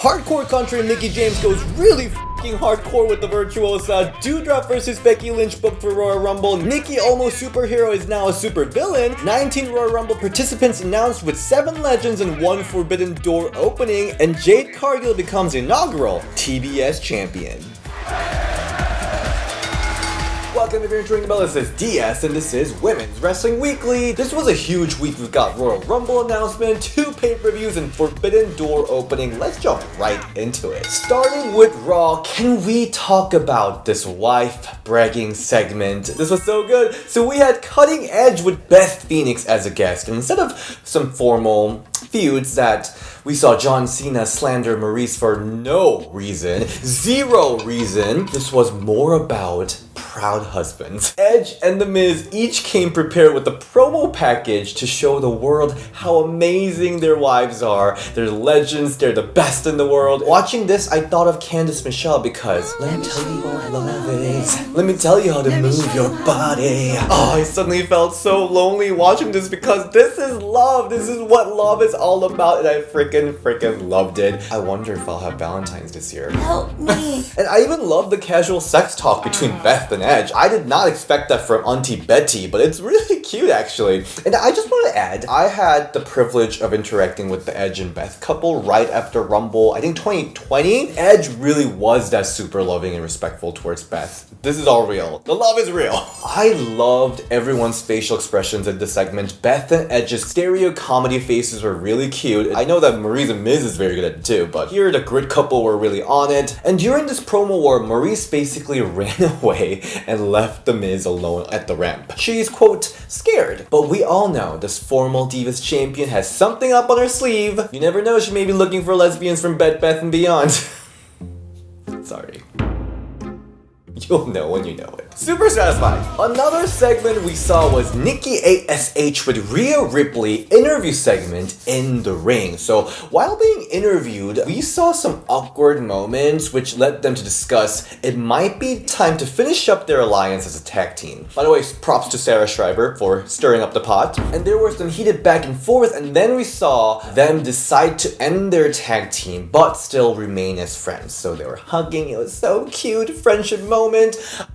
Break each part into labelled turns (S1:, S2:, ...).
S1: Hardcore country Mickie James goes really f***ing hardcore with the virtuosa. Doudrop versus Becky Lynch booked for Royal Rumble. Nikki Almost Super Hero is now a Supervillain. 19 Royal Rumble participants announced with 7 legends and 1 forbidden door opening. And Jade Cargill becomes inaugural TBS Champion. Welcome if you're enjoying the bell. This is DS and this is Women's Wrestling Weekly. This was a huge week. We've got Royal Rumble announcement, 2 pay-per-views, and Forbidden Door opening. Let's jump right into it. Starting with Raw, can we talk about this wife bragging segment? This was so good. So we had Cutting Edge with Beth Phoenix as a guest, and instead of some formal feuds that we saw John Cena slander Maurice for no reason, 0 reason, this was more about proud husbands. Edge and The Miz each came prepared with a promo package to show the world how amazing their wives are. They're legends, they're the best in the world. Watching this, I thought of Candice Michelle because let me tell you what love is. Let me tell you how to move your body. Oh, I suddenly felt so lonely watching this because this is love. This is what love is all about, and I freaking loved it. I wonder if I'll have Valentine's this year.
S2: Help me.
S1: And I even love the casual sex talk between Beth and Edge. I did not expect that from Auntie Betty, but it's really cute actually. And I just want to add, I had the privilege of interacting with the Edge and Beth couple right after Rumble, I think 2020. Edge really was that super loving and respectful towards Beth. This is all real. The love is real. I loved everyone's facial expressions in this segment. Beth and Edge's stereo comedy faces were really cute. I know that Maurice and Miz is very good at it too, but here the grid couple were really on it. And during this promo war, Maurice basically ran away and left The Miz alone at the ramp. She's, quote, scared. But we all know this formal Divas champion has something up on her sleeve. You never know, she may be looking for lesbians from Bed Bath and Beyond. Sorry. You'll know when you know it. Super satisfying. Another segment we saw was Nikki ASH with Rhea Ripley interview segment in the ring. So while being interviewed, we saw some awkward moments which led them to discuss it might be time to finish up their alliance as a tag team. By the way, props to Sarah Schreiber for stirring up the pot. And there was some heated back and forth, and then we saw them decide to end their tag team but still remain as friends. So they were hugging. It was so cute. Friendship moment.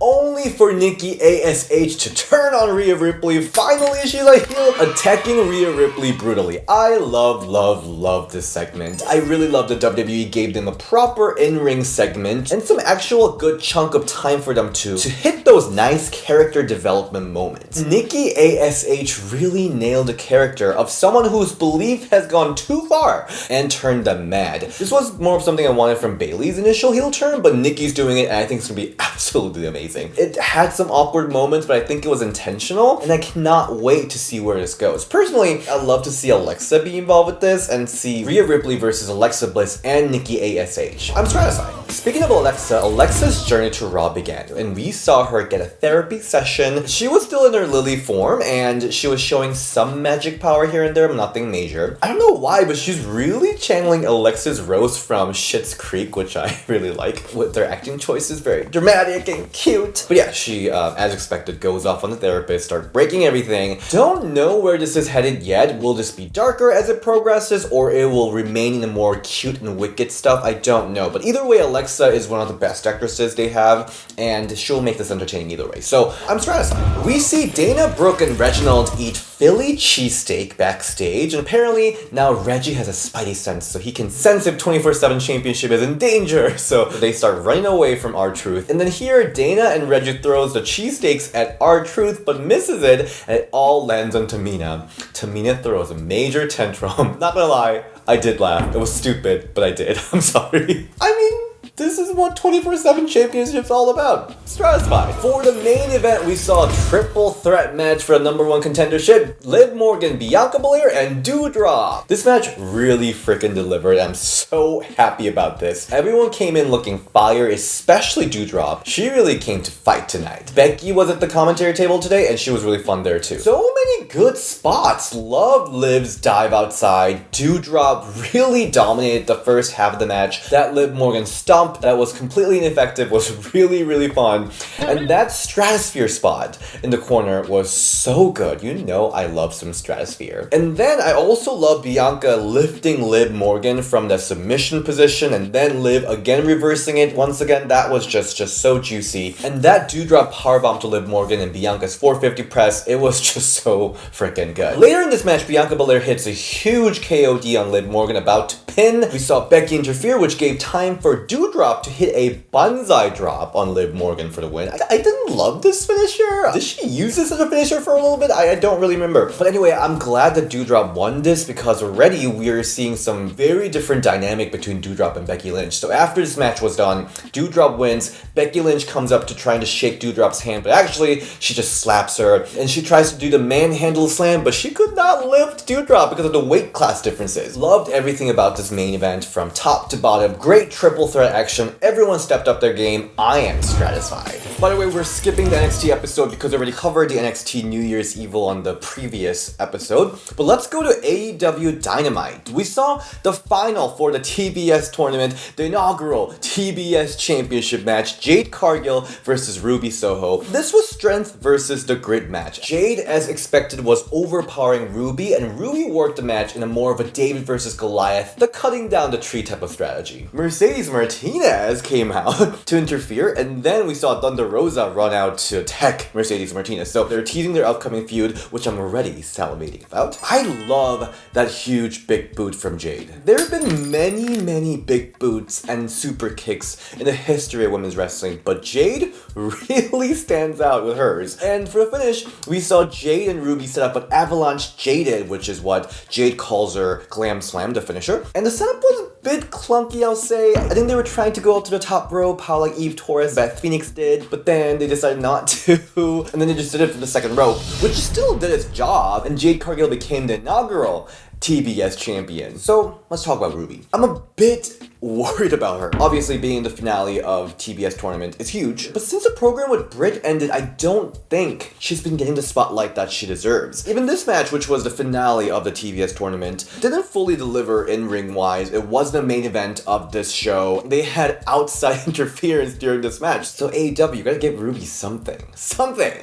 S1: Only for Nikki ASH to turn on Rhea Ripley. Finally, she's a heel, attacking Rhea Ripley brutally. I love this segment. I really love that WWE gave them a proper in-ring segment and some actual good chunk of time for them to hit those nice character development moments. Nikki ASH really nailed the character of someone whose belief has gone too far and turned them mad. This was more of something I wanted from Bayley's initial heel turn, but Nikki's doing it and I think it's gonna be absolutely amazing. It had some awkward moments, but I think it was intentional, and I cannot wait to see where this goes. Personally, I'd love to see Alexa be involved with this and see Rhea Ripley versus Alexa Bliss and Nikki ASH. I'm satisfied. Speaking of Alexa, Alexa's journey to Raw began, and we saw her get a therapy session. She was still in her Lily form, and she was showing some magic power here and there, but nothing major. I don't know why, but she's really channeling Alexa's Rose from Schitt's Creek, which I really like. With their acting choices, very dramatic and cute. But yeah, she, as expected, goes off on the therapist, starts breaking everything. Don't know where this is headed yet. Will this be darker as it progresses, or it will remain in the more cute and wicked stuff? I don't know. But either way, Alexa is one of the best actresses they have, and she'll make this entertaining either way. So I'm satisfied. We see Dana Brooke and Reginald eat Philly cheesesteak backstage, and apparently now Reggie has a spidey sense, so he can sense if 24/7 championship is in danger. So they start running away from R-Truth, and then here Dana and Reggie throws the cheesesteaks at R-Truth but misses it, and it all lands on Tamina. Tamina throws a major tantrum. Not gonna lie, I did laugh. It was stupid, but I did. I'm sorry. I mean, this is what 24/7 Championship's all about. Satisfied. For the main event, we saw a triple threat match for the #1 contendership. Liv Morgan, Bianca Belair, and Doudrop. This match really freaking delivered. I'm so happy about this. Everyone came in looking fire, especially Doudrop. She really came to fight tonight. Becky was at the commentary table today, and she was really fun there too. So many good spots. Loved Liv's dive outside. Doudrop really dominated the first half of the match. That Liv Morgan stomp stomp that was completely ineffective was really, really fun. And that Stratosphere spot in the corner was so good. You know I love some Stratosphere. And then I also love Bianca lifting Liv Morgan from the submission position and then Liv again reversing it. Once again, that was just so juicy. And that Doudrop powerbomb to Liv Morgan and Bianca's 450 press, it was just so freaking good. Later in this match, Bianca Belair hits a huge KOD on Liv Morgan, about to pin. We saw Becky interfere, which gave time for Doudrop to hit a banzai drop on Liv Morgan for the win. I didn't love this finisher. Did she use this as a finisher for a little bit? I don't really remember. But anyway, I'm glad that Doudrop won this because already we are seeing some very different dynamic between Doudrop and Becky Lynch. So after this match was done, Doudrop wins. Becky Lynch comes up to trying to shake Doudrop's hand, but actually she just slaps her and she tries to do the manhandle slam, but she could not lift Doudrop because of the weight class differences. Loved everything about this main event from top to bottom. Great triple threat action. Everyone stepped up their game. I am stratified. By the way, we're skipping the NXT episode because we already covered the NXT New Year's Evil on the previous episode. But let's go to AEW Dynamite. We saw the final for the TBS tournament, the inaugural TBS Championship match, Jade Cargill versus Ruby Soho. This was strength versus the grit match. Jade, as expected, was overpowering Ruby, and Ruby worked the match in a more of a David versus Goliath, the cutting down the tree type of strategy. Mercedes Martinez came out to interfere, and then we saw Thunder Rosa run out to attack Mercedes Martinez. So they're teasing their upcoming feud, which I'm already salivating about. I love that huge big boot from Jade. There have been many big boots and super kicks in the history of women's wrestling, but Jade really stands out with hers. And for the finish, we saw Jade and Ruby set up an Avalanche Jaded, which is what Jade calls her Glam Slam, the finisher. And the setup was a bit clunky, I'll say. I think they were trying to go up to the top rope, how like Eve Torres, Beth Phoenix did, but then they decided not to, and then they just did it for the second rope, which still did its job, and Jade Cargill became the inaugural TBS champion. So let's talk about Ruby. I'm a bit worried about her. Obviously, being the finale of TBS tournament is huge, but since the program with Britt ended, I don't think she's been getting the spotlight that she deserves. Even this match, which was the finale of the TBS tournament, didn't fully deliver in ring wise. It wasn't the main event of this show. They had outside interference during this match. So AEW, you gotta give Ruby something.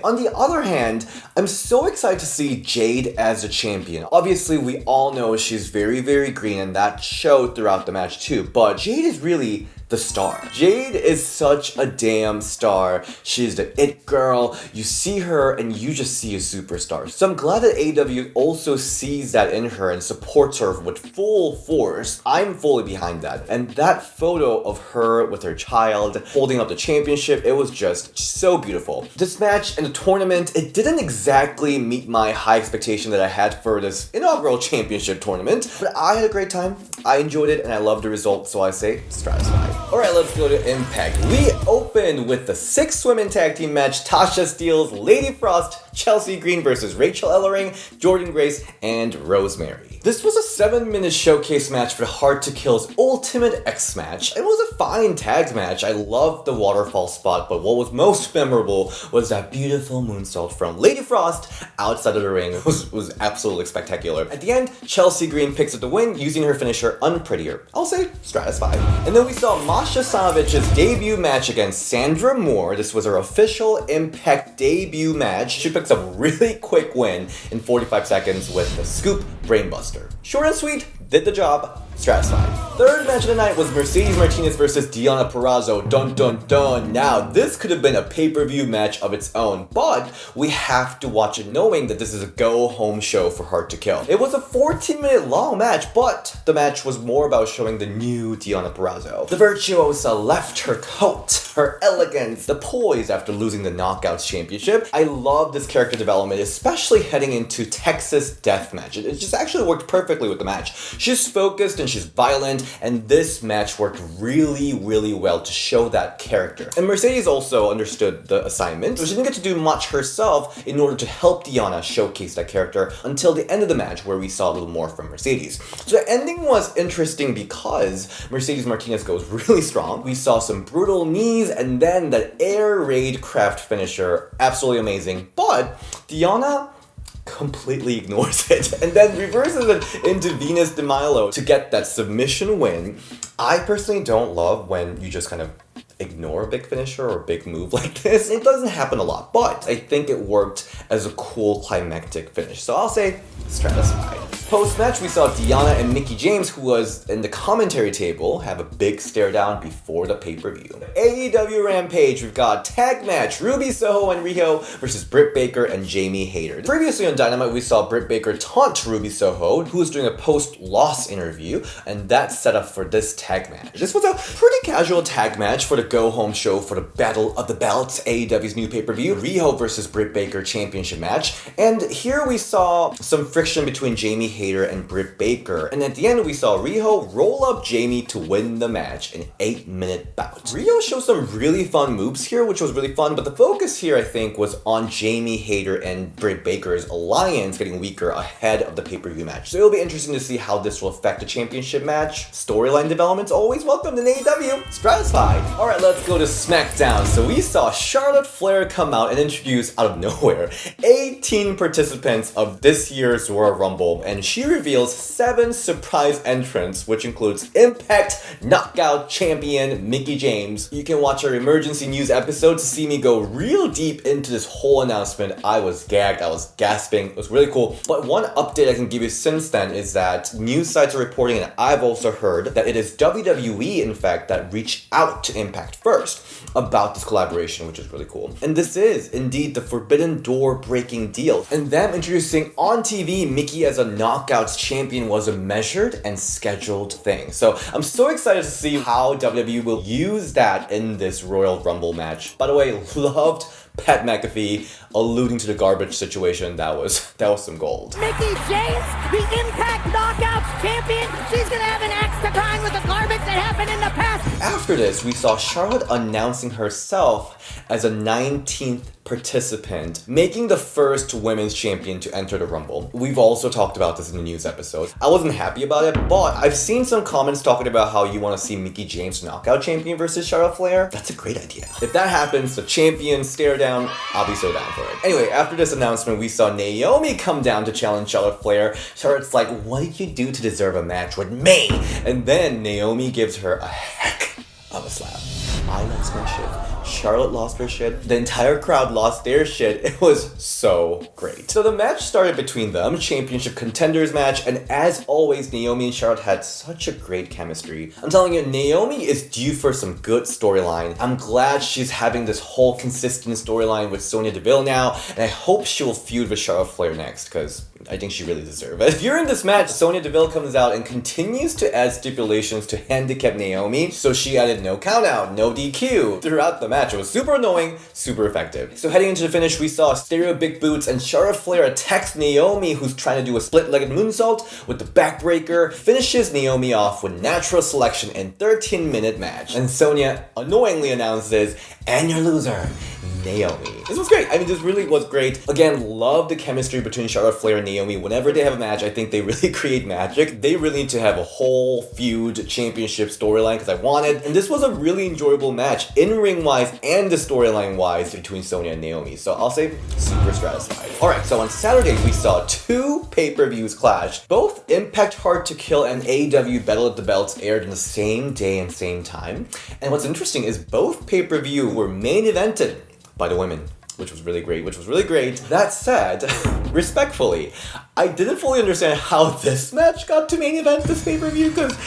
S1: On the other hand, I'm so excited to see Jade as a champion. Obviously, we all know she's very green, and that showed throughout the match too, but Jade is really the star. Jade is such a damn star. She's the it girl. You see her and you just see a superstar. So I'm glad that AEW also sees that in her and supports her with full force. I'm fully behind that. And that photo of her with her child holding up the championship, it was just so beautiful. This match and the tournament, it didn't exactly meet my high expectation that I had for this inaugural championship tournament, but I had a great time. I enjoyed it and I loved the result, so I say stratified. Alright, let's go to Impact. We opened with the 6 women tag team match, Tasha Steelz, Lady Frost, Chelsea Green versus Rachel Ellering, Jordynne Grace, and Rosemary. This was a 7-minute showcase match for Hard to Kill's Ultimate X match. It was a fine tag match. I loved the waterfall spot, but what was most memorable was that beautiful moonsault from Lady Frost outside of the ring. It was absolutely spectacular. At the end, Chelsea Green picks up the win using her finisher Unprettier. I'll say stratified. And then we saw Masha Samavich's debut match against Sandra Moore. This was her official Impact debut match. She picks up a really quick win in 45 seconds with the Scoop Brainbuster. Short and sweet, did the job, stratified. Third match of the night was Mercedes Martinez versus Deonna Purrazzo. Dun dun dun. Now, this could have been a pay-per-view match of its own, but we have to watch it knowing that this is a go-home show for Hard to Kill. It was a 14-minute long match, but the match was more about showing the new Deonna Purrazzo. The virtuosa left her coat, her elegance, the poise after losing the Knockouts Championship. I love this character development, especially heading into Texas Deathmatch. It just actually worked perfectly with the match. She's focused and she's violent, and this match worked really well to show that character. And Mercedes also understood the assignment, so she didn't get to do much herself in order to help Deonna showcase that character until the end of the match, where we saw a little more from Mercedes. So the ending was interesting because Mercedes Martinez goes really strong. We saw some brutal knees and then that air raid craft finisher, absolutely amazing. But Deonna completely ignores it and then reverses it into Venus de Milo to get that submission win. I personally don't love when you just kind of ignore a big finisher or a big move like this. It doesn't happen a lot, but I think it worked as a cool climactic finish. So I'll say stratified. Post-match, we saw Deonna and Mickie James, who was in the commentary table, have a big stare down before the pay-per-view. AEW Rampage, we've got tag match, Ruby Soho and Riho versus Britt Baker and Jamie Hayter. Previously on Dynamite, we saw Britt Baker taunt Ruby Soho, who was doing a post-loss interview, and that's set up for this tag match. This was a pretty casual tag match for the go-home show for the Battle of the Belts, AEW's new pay-per-view, Riho versus Britt Baker championship match, and here we saw some friction between Jamie Hayter and Britt Baker. And at the end, we saw Riho roll up Jamie to win the match in an 8-minute bout. Riho showed some really fun moves here, which was really fun, but the focus here, I think, was on Jamie Hayter and Britt Baker's alliance getting weaker ahead of the pay-per-view match. So it'll be interesting to see how this will affect the championship match. Storyline developments always welcomed in AEW. Stratified. Alright, let's go to SmackDown. So we saw Charlotte Flair come out and introduce, out of nowhere, 18 participants of this year's Royal Rumble, and she reveals 7 surprise entrants, which includes Impact Knockout Champion Mickie James. You can watch our emergency news episode to see me go real deep into this whole announcement. I was gagged, I was gasping, it was really cool. But one update I can give you since then is that news sites are reporting, and I've also heard, that it is WWE, in fact, that reached out to Impact first about this collaboration, which is really cool. And this is indeed the forbidden door breaking deal. And them introducing on TV Mickie as a Knockouts champion was a measured and scheduled thing. So I'm so excited to see how WWE will use that in this Royal Rumble match. By the way, loved Pat McAfee alluding to the garbage situation. That was some gold.
S2: Mickie James, the Impact Knockouts champion. She's gonna have an axe to grind with the garbage that happened in the past.
S1: After this, we saw Charlotte announcing herself as a 19th participant, making the first women's champion to enter the Rumble. We've also talked about this in the news episodes. I wasn't happy about it, but I've seen some comments talking about how you want to see Mickie James knockout champion versus Charlotte Flair. That's a great idea. If that happens, the champion stare down, I'll be so down for it. Anyway, after this announcement, we saw Naomi come down to challenge Charlotte Flair. Charlotte's like, what did you do to deserve a match with me? And then Naomi gives her a heck of a slap. I lost my shit. Charlotte lost her shit. The entire crowd lost their shit. It was so great. So the match started between them, championship contenders match, and as always, Naomi and Charlotte had such a great chemistry. I'm telling you, Naomi is due for some good storyline. I'm glad she's having this whole consistent storyline with Sonya Deville now, and I hope she will feud with Charlotte Flair next, because I think she really deserves it. During this match, Sonya Deville comes out and continues to add stipulations to handicap Naomi, so she added no countout, no DQ throughout the match. It was super annoying, super effective. So heading into the finish, we saw Stereo Big Boots and Charlotte Flair attacks Naomi, who's trying to do a split-legged moonsault with the backbreaker, finishes Naomi off with natural selection in 13-minute match. And Sonya annoyingly announces, and your loser, Naomi. This was great. I mean, this really was great. Again, love the chemistry between Charlotte Flair and Naomi. Whenever they have a match, I think they really create magic. They really need to have a whole feud championship storyline, because I wanted. And this was a really enjoyable match, in-ring wise and the storyline wise, between Sonya and Naomi. So I'll say super satisfied. Alright, so on Saturday, we saw 2 pay-per-views clash. Both Impact Hard to Kill and AEW Battle of the Belts aired on the same day and same time. And what's interesting is both pay-per-view were main evented by the women, which was really great. That said, respectfully, I didn't fully understand how this match got to main event this pay-per-view, because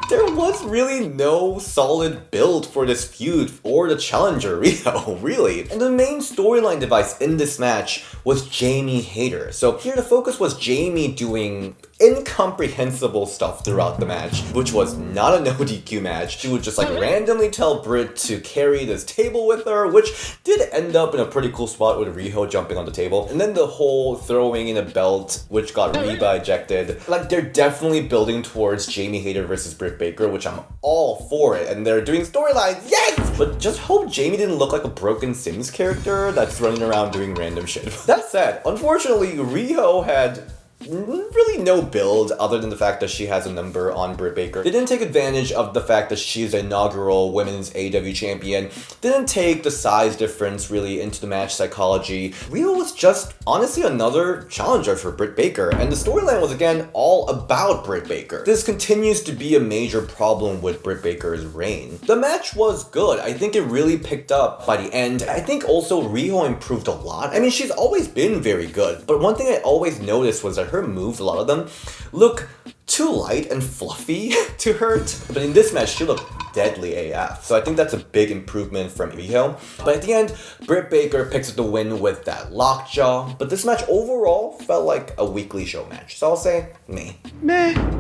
S1: there was really no solid build for this feud or the challenger, Riho, really. And the main storyline device in this match was Jamie Hayter. So here the focus was Jamie doing incomprehensible stuff throughout the match, which was not a no DQ match. She would just like randomly tell Britt to carry this table with her, which did end up in a pretty cool spot with Riho jumping on the table. And then the whole throwing in a belt, which got Reba ejected. Like, they're definitely building towards Jamie Hayter versus Britt Baker, which I'm all for it. And they're doing storylines, yes! But just hope Jamie didn't look like a broken Sims character that's running around doing random shit. That said, unfortunately, Riho had really no build other than the fact that she has a number on Britt Baker. They didn't take advantage of the fact that she's the inaugural women's AEW champion. Didn't take the size difference really into the match psychology. Rio was just honestly another challenger for Britt Baker, and the storyline was again all about Britt Baker. This continues to be a major problem with Britt Baker's reign. The match was good. I think it really picked up by the end. I think also Rio improved a lot. I mean, she's always been very good, but one thing I always noticed was that her moves, a lot of them, look too light and fluffy to hurt. But in this match, she looked deadly AF. So I think that's a big improvement from Rio. But at the end, Britt Baker picks up the win with that lockjaw. But this match overall felt like a weekly show match. So I'll say, meh.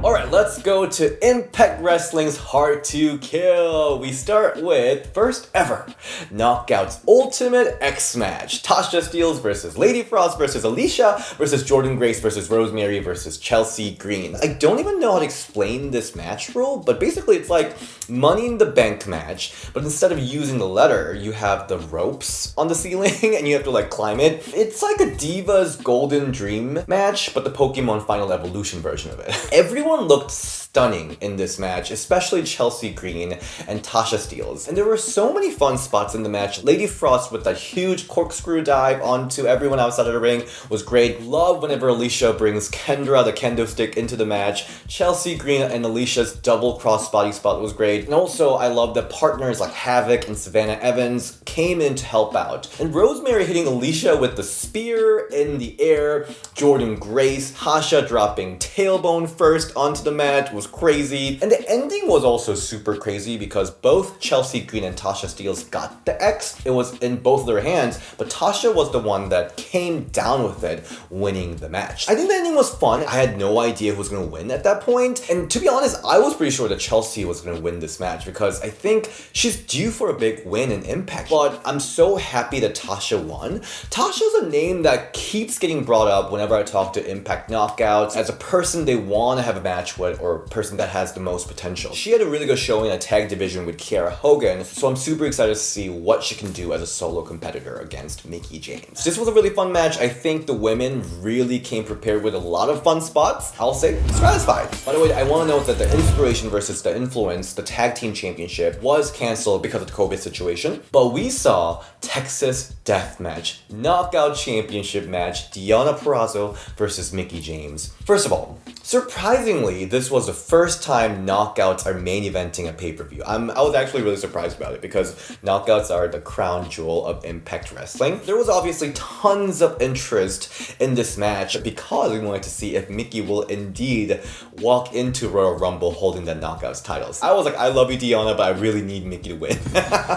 S1: Alright, let's go to Impact Wrestling's Hard to Kill. We start with first ever Knockouts Ultimate X match. Tasha Steelz versus Lady Frost versus Alicia versus Jordynne Grace versus Rosemary versus Chelsea Green. I don't even know how to explain this match rule, but basically it's like Money in the Bank match, but instead of using the ladder, you have the ropes on the ceiling and you have to like climb it. It's like a Divas Golden Dream match, but the Pokemon Final Evolution version of it. Everyone looked stunning in this match, especially Chelsea Green and Tasha Steelz. And there were so many fun spots in the match. Lady Frost with that huge corkscrew dive onto everyone outside of the ring was great. Love whenever Alicia brings Kendra the kendo stick into the match. Chelsea Green and Alicia's double crossbody spot was great. And also, I love that partners like Havoc and Savannah Evans came in to help out. And Rosemary hitting Alicia with the spear in the air. Jordynne Grace, Tasha dropping tailbone first onto the mat was crazy. And the ending was also super crazy because both Chelsea Green and Tasha Steelz got the X. It was in both of their hands, but Tasha was the one that came down with it, winning the match. I think the ending was fun. I had no idea who was going to win at that point. And to be honest, I was pretty sure that Chelsea was going to win this match because I think she's due for a big win in Impact. But I'm so happy that Tasha won. Tasha's a name that keeps getting brought up whenever I talk to Impact Knockouts as a person they want to have a match with or a person that has the most potential. She had a really good showing in a tag division with Kiera Hogan, so I'm super excited to see what she can do as a solo competitor against Mickie James. This was a really fun match. I think the women really came prepared with a lot of fun spots. I'll say satisfied. By the way, I want to note that the Inspiration versus the Influence, the tag team championship, was cancelled because of the COVID situation, but we saw Texas Deathmatch Knockout Championship match, Deonna Purrazzo versus Mickie James. First of all, surprisingly, this was the first time Knockouts are main eventing a pay-per-view. I was actually really surprised about it because Knockouts are the crown jewel of Impact Wrestling. There was obviously tons of interest in this match because we wanted to see if Mickie will indeed walk into Royal Rumble holding the Knockouts titles. I was like, I love you, Deonna, but I really need Mickie to win.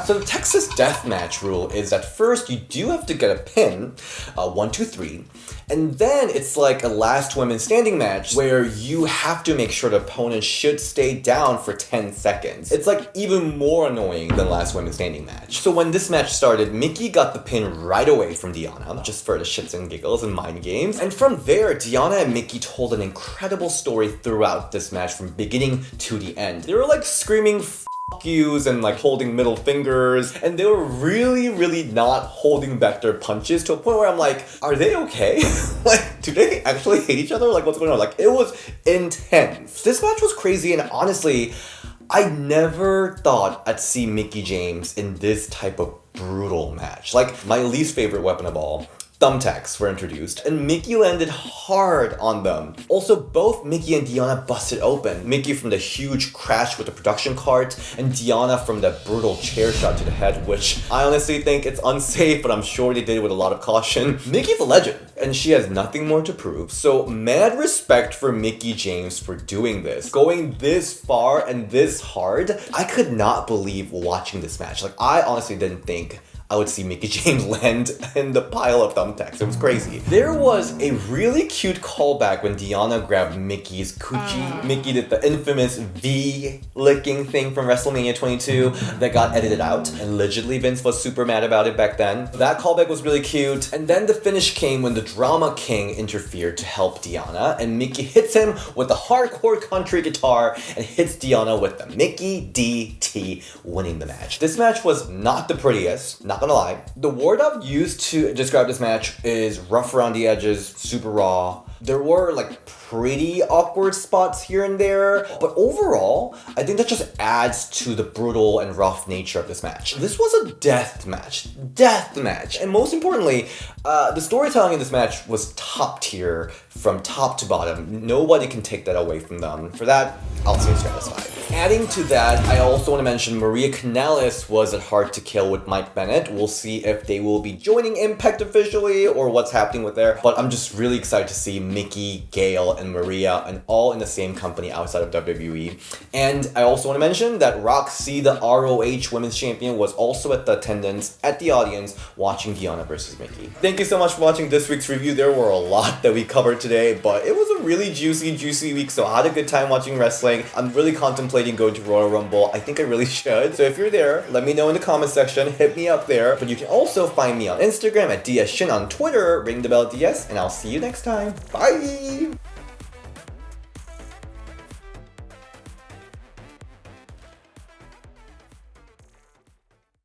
S1: So the Texas Deathmatch rule is that first you do have to get a pin, 1, 2, 3, and then it's like a last women standing match where you have to make sure the opponent should stay down for 10 seconds. It's like even more annoying than last women standing match. So when this match started, Mickie got the pin right away from Deonna, just for the shits and giggles and mind games. And from there, Deonna and Mickie told an incredible story throughout this match from beginning to the end. They were like screaming yous and like holding middle fingers, and they were really not holding back their punches to a point where I'm like, are they okay? Like, do they actually hate each other? Like, what's going on? Like, it was intense. This match was crazy, and honestly, I never thought I'd see Mickie James in this type of brutal match. Like, my least favorite weapon of all, thumbtacks were introduced, and Mickie landed hard on them. Also, both Mickie and Deonna busted open. Mickie from the huge crash with the production cart, and Deonna from that brutal chair shot to the head, which I honestly think it's unsafe, but I'm sure they did it with a lot of caution. Mickie's a legend, and she has nothing more to prove, so mad respect for Mickie James for doing this. Going this far and this hard, I could not believe watching this match. Like, I honestly didn't think I would see Mickie James land in the pile of thumbtacks. It was crazy. There was a really cute callback when Deonna grabbed Mickie's coochie. Mickie did the infamous V licking thing from WrestleMania 22 that got edited out. And allegedly Vince was super mad about it back then. That callback was really cute. And then the finish came when the Drama King interfered to help Deonna. And Mickie hits him with the hardcore country guitar and hits Deonna with the Mickie DT, winning the match. This match was not the prettiest, not gonna lie. The word I've used to describe this match is rough around the edges, super raw, There were like pretty awkward spots here and there, but overall, I think that just adds to the brutal and rough nature of this match. This was a death match. And most importantly, the storytelling in this match was top tier from top to bottom. Nobody can take that away from them. For that, I'll say satisfied. Adding to that, I also want to mention Maria Kanellis was at Hard to Kill with Mike Bennett. We'll see if they will be joining Impact officially or what's happening with there. But I'm just really excited to see Mickie, Gail, and Maria and all in the same company outside of WWE. And I also want to mention that Roxy, the ROH Women's Champion, was also at the attendance, at the audience, watching Deonna versus Mickie. Thank you so much for watching this week's review. There were a lot that we covered today, but it was a really juicy week, so I had a good time watching wrestling. I'm really contemplating going to Royal Rumble. I think I really should. So if you're there, let me know in the comment section. Hit me up there. But you can also find me on Instagram at DSShin, on Twitter, ring the bell DS, and I'll see you next time. Bye!